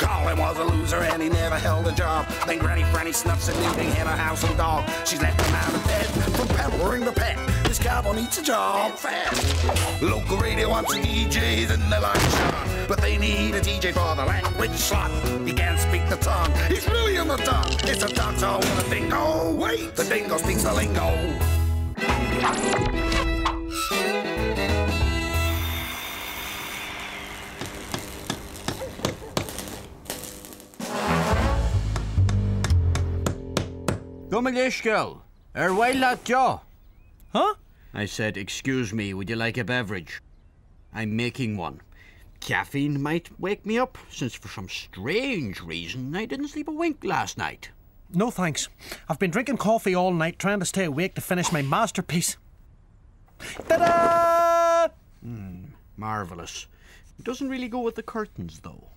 Colin was a loser and he never held a job. Then Granny Franny snuffs and leaving him a house and dog. She's left him out of bed from pampering the pet. This cowboy needs a job fast. Local radio wants a DJ in the live shot, but they need a DJ for the language slot. He can't speak the tongue, he's really in the dark. It's a dog song with a dingo. Wait, the dingo speaks the lingo. Come leithscéal. Bhfuil leat deoch. Huh? I said, excuse me, would you like a beverage? I'm making one. Caffeine might wake me up, since for some strange reason I didn't sleep a wink last night. No thanks. I've been drinking coffee all night, trying to stay awake to finish my masterpiece. Ta-da! Marvellous. It doesn't really go with the curtains, though.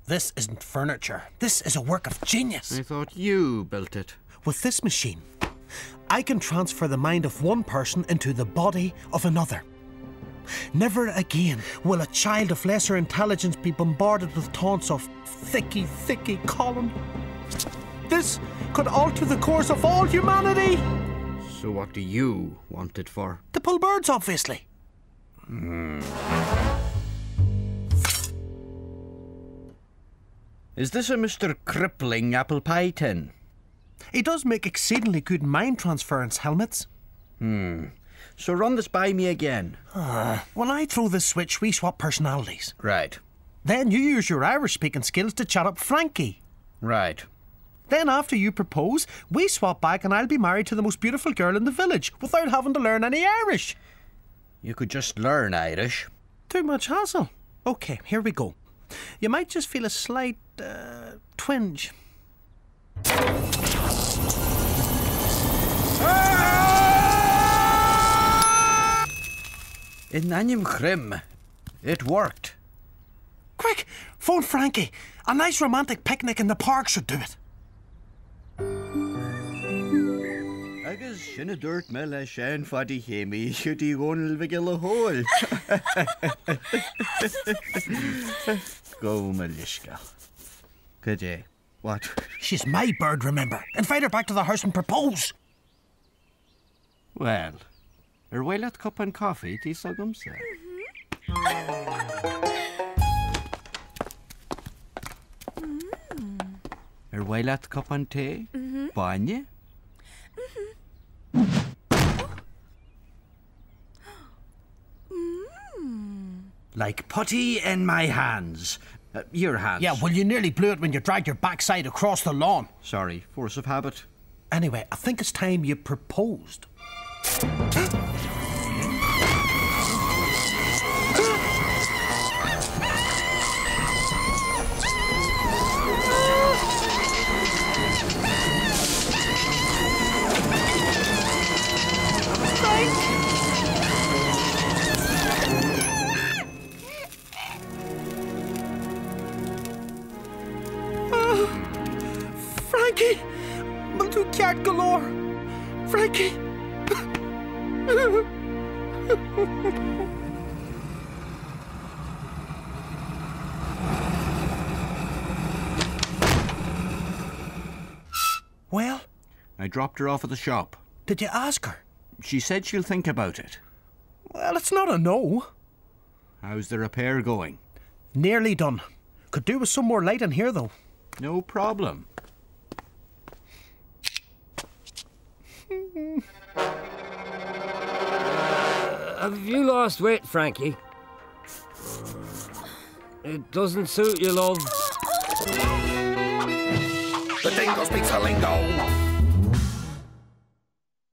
This isn't furniture. This is a work of genius. I thought you built it. With this machine, I can transfer the mind of one person into the body of another. Never again will a child of lesser intelligence be bombarded with taunts of thicky, thicky Colin. This could alter the course of all humanity. So what do you want it for? To pull birds, obviously. Is this a Mr. Crippling apple pie tin? He does make exceedingly good mind transference helmets. So run this by me again. When I throw this switch, we swap personalities. Right. Then you use your Irish-speaking skills to chat up Frankie. Right. Then after you propose, we swap back and I'll be married to the most beautiful girl in the village without having to learn any Irish. You could just learn Irish. Too much hassle. Okay, here we go. You might just feel a slight twinge. In ainm Chroim, it worked. Quick, phone Frankie. A nice romantic picnic in the park should do it. Agus sinna dúirt me le sean fadí chéimi siad í gcónal bhigil a hól. Go, leithscéal. Good day. What? She's my bird, remember. Invite her back to the house and propose. Well, bhfuil leat cupán coffee tí sagam sa. Bhfuil leat cupán té? Bainne? Like putty in my hands. Your hands. Yeah, well, you nearly blew it when you dragged your backside across the lawn. Sorry, force of habit. Anyway, I think it's time you proposed. Frankie! We'll do ceart galore! Frankie! Well? I dropped her off at the shop. Did you ask her? She said she'll think about it. Well, it's not a no. How's the repair going? Nearly done. Could do with some more light in here, though. No problem. Have you lost weight, Frankie? It doesn't suit you, love. The dingo speaks the lingo.